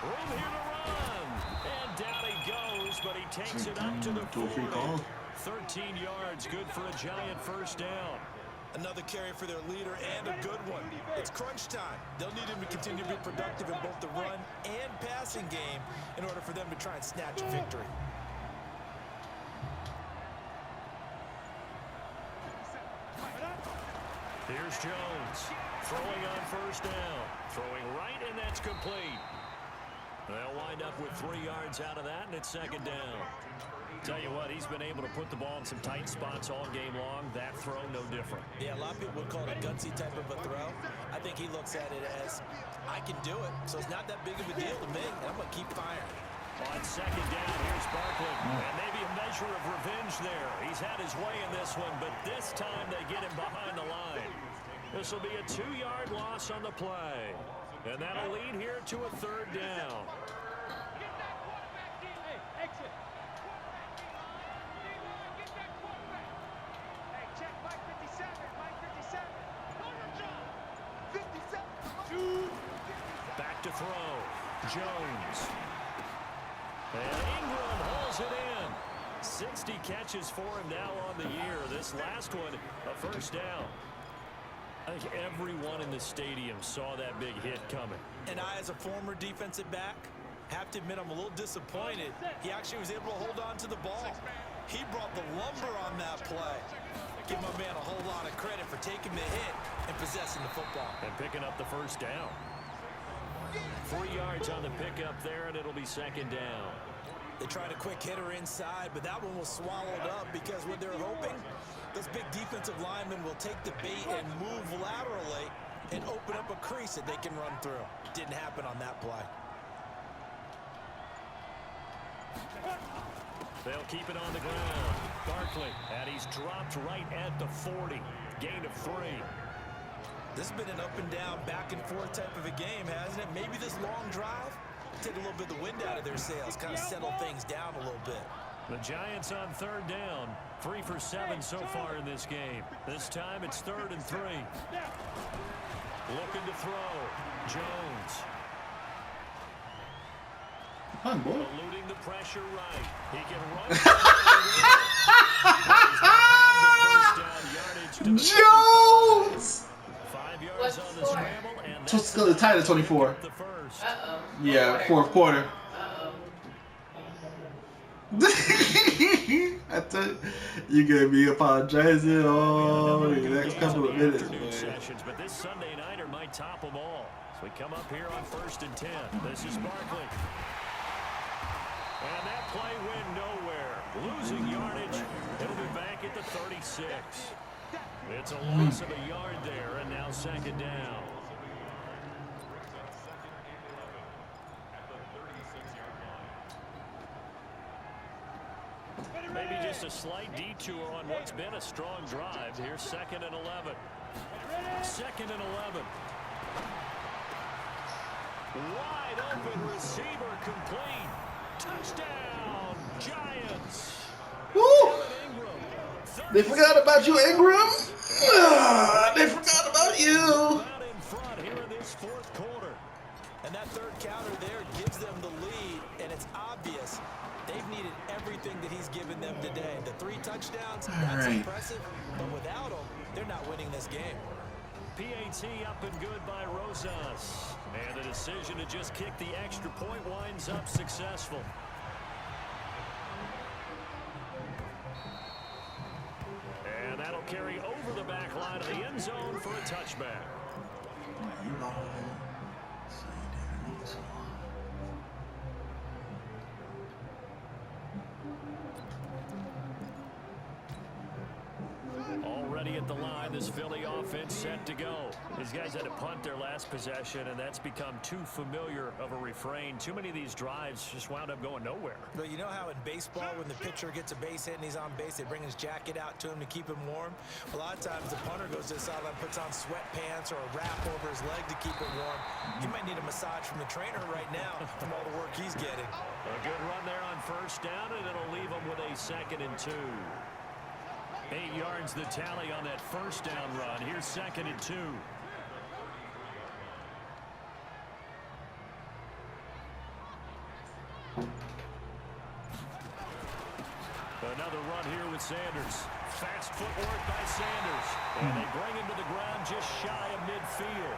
Room here to run. And down he goes, but he takes it up to the 40. 13 yards, good for a Giant first down. Another carry for their leader and a good one. It's crunch time. They'll need him to continue to be productive in both the run and passing game in order for them to try and snatch a victory. Here's Jones, throwing on first down. Throwing right, and that's complete. They'll wind up with 3 yards out of that, and it's second down. Tell you what, he's been able to put the ball in some tight spots all game long. That throw, no different. Yeah, a lot of people would call it a gutsy type of a throw. I think he looks at it as, I can do it, so it's not that big of a deal to me, and I'm going to keep firing. On second down, here's Barkley. And maybe a measure of revenge there. He's had his way in this one, but this time they get him behind the line. This will be a 2-yard loss on the play. And that'll lead here to a third down. Back to throw. Jones. And Ingram hauls it in. 60 catches for him now on the year. This last one, a first down. I think everyone in the stadium saw that big hit coming. And I, as a former defensive back, have to admit I'm a little disappointed. He actually was able to hold on to the ball. He brought the lumber on that play. Give my man a whole lot of credit for taking the hit and possessing the football. And picking up the first down. 3 yards on the pickup there, and it'll be second down. They tried a quick hitter inside, but that one was swallowed up because what they're hoping, those big defensive linemen will take the bait and move laterally and open up a crease that they can run through. Didn't happen on that play. They'll keep it on the ground. Barkley, and he's dropped right at the 40. Gain of 3. This has been an up and down, back and forth type of a game, hasn't it? Maybe this long drive take a little bit of the wind out of their sails, kind of settle things down a little bit. The Giants on third down. 3 for 7 so far in this game. This time it's 3rd and 3. Looking to throw. Jones. Fun, boy. Eluding the pressure right. He can run. Jones! 5 yards on the scramble, and It's still tied at 24. the first. Yeah, fourth quarter. I thought you're gonna be apologizing all the next couple of minutes, man. Sessions, but this Sunday nighter might top them all. So we come up here on 1st and 10. This is Barkley. And that play went nowhere. Losing yardage. It'll be back at the 36. It's a loss of a yard there, and now second down. Maybe just a slight detour on what's been a strong drive. Here's 2nd and 11. 2nd and 11. Wide open receiver complete. Touchdown, Giants. Woo! They forgot about you, Ingram. They forgot about you. Out in front here in this 4th quarter. And that 3rd counter there gives them the lead, and it's obvious they've needed everything that he's given them today. The 3 touchdowns, that's impressive, but without him, they're not winning this game. PAT up and good by Rosas. And the decision to just kick the extra point winds up successful. And that'll carry over the back line of the end zone for a touchback. Already at the line, this Philly offense set to go. These guys had to punt their last possession, and that's become too familiar of a refrain. Too many of these drives just wound up going nowhere. Well, you know how in baseball, when the pitcher gets a base hit and he's on base, they bring his jacket out to him to keep him warm? A lot of times the punter goes to the sideline, puts on sweatpants or a wrap over his leg to keep it warm. He might need a massage from the trainer right now from all the work he's getting. A good run there on 1st down, and it'll leave him with a 2nd and 2. 8 yards the tally on that 1st down run. Here's 2nd and 2. Another run here with Sanders. Fast footwork by Sanders. And they bring him to the ground just shy of midfield.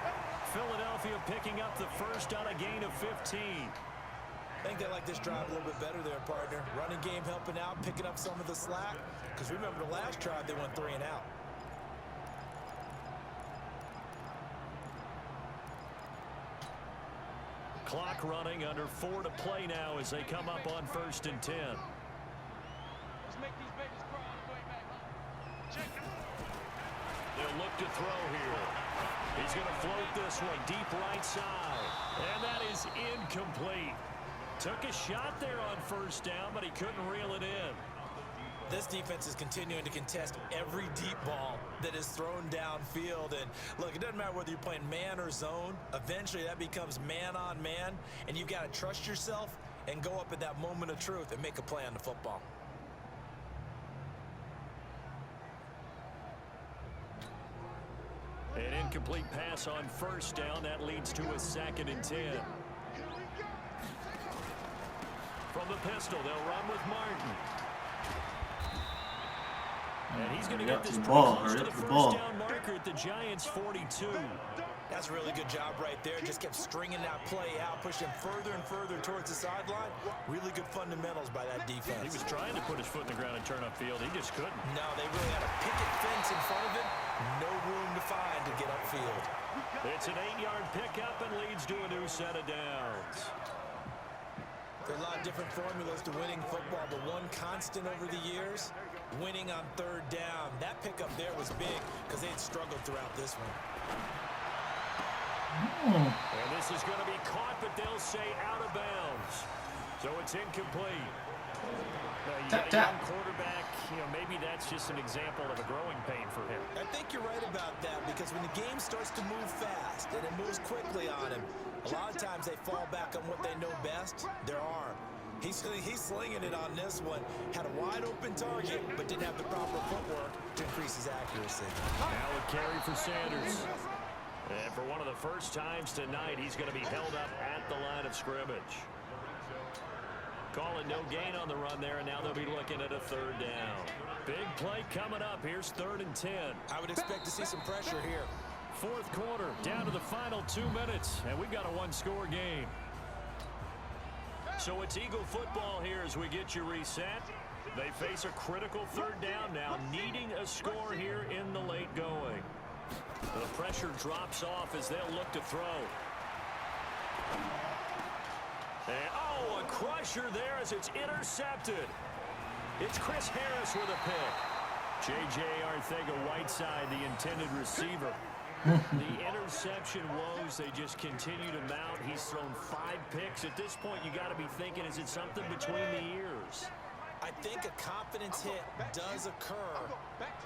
Philadelphia picking up the 1st on a gain of 15. I think they like this drive a little bit better there, partner. Running game helping out, picking up some of the slack. Because remember the last drive, they went 3 and out. Clock running, under 4 to play now as they come up on 1st and 10. They'll look to throw here. He's going to float this one deep right side. And that is incomplete. Took a shot there on 1st down, but he couldn't reel it in. This defense is continuing to contest every deep ball that is thrown downfield. And look, it doesn't matter whether you're playing man or zone. Eventually that becomes man on man, and you've got to trust yourself and go up at that moment of truth and make a play on the football. An incomplete pass on 1st down. That leads to a 2nd and 10. From the pistol, they'll run with Martin. And he's going to get this close to the 1st down marker at the Giants' 42. That's a really good job right there. Just kept stringing that play out, pushing further and further towards the sideline. Really good fundamentals by that defense. He was trying to put his foot in the ground and turn upfield. He just couldn't. No, they really had a picket fence in front of him. No room to find to get upfield. It's an 8-yard pickup and leads to a new set of downs. There are a lot of different formulas to winning football, but one constant over the years, winning on 3rd down. That pickup there was big because they had struggled throughout this one. And this is going to be caught, but they'll say out of bounds. So it's incomplete. You got a young quarterback, maybe that's just an example of a growing pain for him. I think you're right about that, because when the game starts to move fast and it moves quickly on him, a lot of times they fall back on what they know best, their arm. He's slinging it on this one. Had a wide open target, but didn't have the proper footwork to increase his accuracy. Now a carry for Sanders. And for one of the first times tonight, he's going to be held up at the line of scrimmage. Call it no gain on the run there, and now they'll be looking at a 3rd down. Big play coming up. Here's 3rd and 10. I would expect to see some pressure here. 4th quarter, down to the final 2 minutes, and we've got a 1-score game. So it's Eagle football here as we get you reset. They face a critical 3rd down now, needing a score here in the late going. The pressure drops off as they'll look to throw. And, a crusher there as it's intercepted. It's Chris Harris with a pick. J.J. Arcega-Whiteside, the intended receiver. The interception woes, they just continue to mount. He's thrown 5 picks. At this point, you got to be thinking, is it something between the ears? I think a confidence hit does occur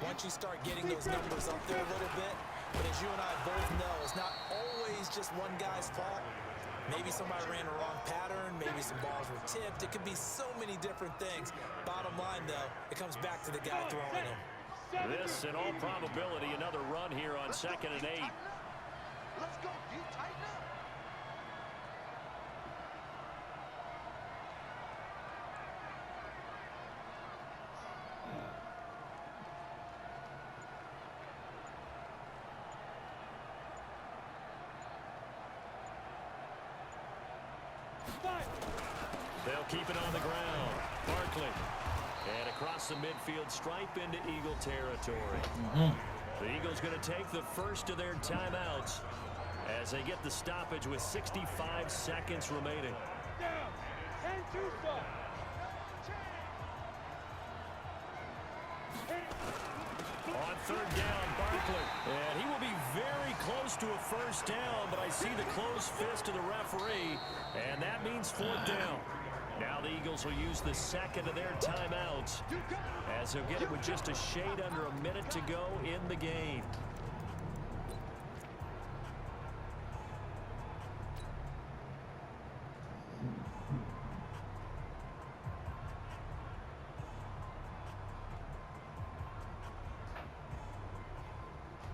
once you start getting those numbers up there a little bit. But as you and I both know, it's not always just one guy's fault. Maybe somebody ran a wrong pattern. Maybe some balls were tipped. It could be so many different things. Bottom line, though, it comes back to the guy throwing them. This, in all probability, another run here on 2nd and 8. Let's go. You tighten up. They'll keep it on the ground. Barkley. And across the midfield stripe into Eagle territory. The Eagles going to take the first of their timeouts as they get the stoppage with 65 seconds remaining. On 3rd down, Barkley. And he will be very close to a first down, but I see the closed fist of the referee, and that means 4th down. Now the Eagles will use the second of their timeouts as they'll get it with just a shade under a minute to go in the game.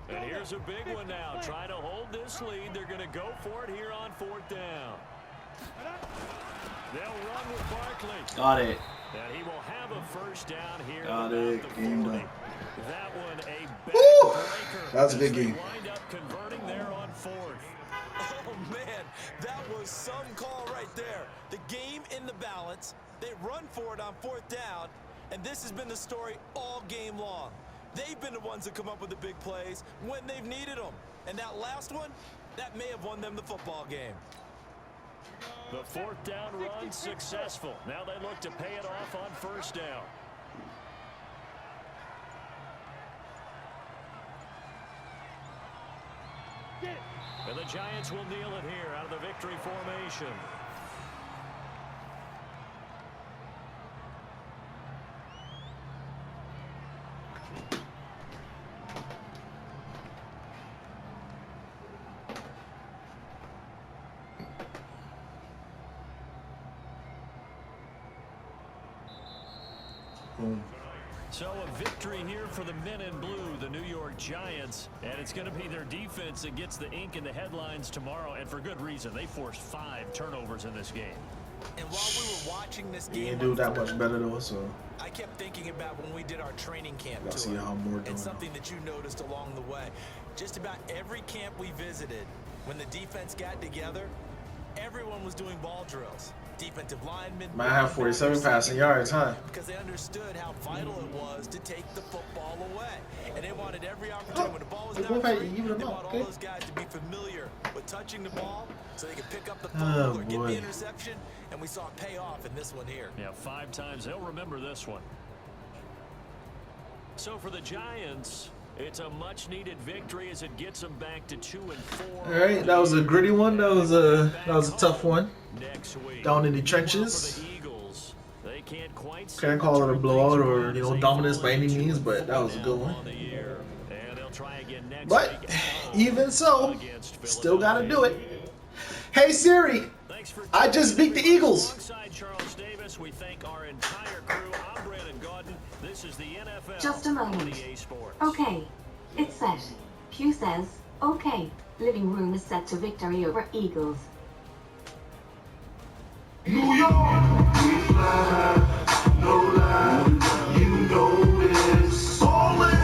And here's a big one now. Trying to hold this lead. They're going to go for it here on 4th down. They'll run with Barkley. Got it. And he will have a first down here. Got it. Game done. That one a Woo! backbreaker. That was a good They game. wind up converting there on 4th. Oh, man, that was some call right there. The game in the balance. They run for it on 4th down, and this has been the story all game long. They've been the ones that come up with the big plays when they've needed them. And that last one, that may have won them the football game. The 4th down run successful. Now they look to pay it off on 1st down. And the Giants will kneel it here out of the victory formation. So a victory here for the men in blue, the New York Giants, and it's going to be their defense that gets the ink in the headlines tomorrow, and for good reason. They forced 5 turnovers in this game. And while we were watching this He game, didn't do that much better though, so I kept thinking about when we did our training camp gotta see tour. how more doing. And something that you noticed along the way. Just about every camp we visited, when the defense got together, everyone was doing ball drills. Defensive linemen. Might have 47 passing yards, huh? Because they understood how vital it was to take the football away. And they wanted every opportunity. When the ball was They down both had free, to even them they up, want okay? all those guys to be familiar with touching the ball so they could pick up the football or get boy. the interception. And we saw it pay off in this one here. Yeah, 5 times. They'll remember this one. So for the Giants, it's a much-needed victory as it gets them back to 2-4. All right, that was a gritty one. That was a tough one. Next week. Down in the Well, trenches. for the Eagles, they can't quite Can't call it a blowout or dominance by any means, but that was a good one. On the year, and they'll try again next But week at home even so, against still gotta do it. Philadelphia. Hey Siri, Thanks for I just beat the Eagles. Alongside Charles Davis, we thank our entire crew. I'm Brandon Gaudin. This is the NFL. Just a moment. on EA Sports. Okay, it's set. Q says, okay. Living room is set to victory over Eagles. New York, we fly, no lie, you know this. Falling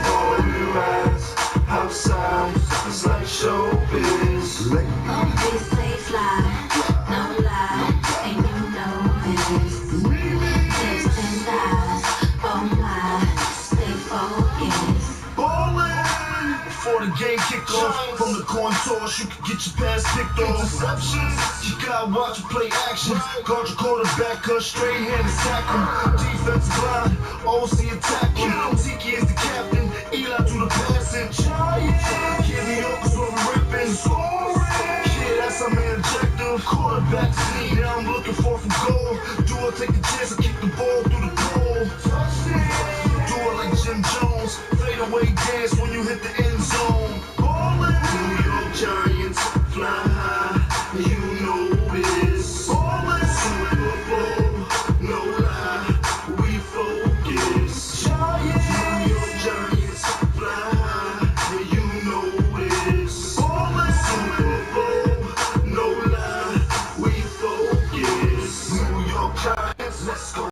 rise, outside, it's like showbiz. They say fly, no lie, and you know this. Tips and dives, oh my, stay focused. Ballin'. Before the game kick off, from the coin toss, you can get your pass picked off. Interceptions, you gotta watch and play action. Guard your quarterback, cut straight hand and sack him. Defensive line, OC attacking. Tiki is the captain, Eli to the passage. Yeah, New Yorkers where we ripping. Yeah, that's our main objective. Quarterback sneak, now I'm looking for from goal. Do I take a chance and kick the ball through the goal? Let's go.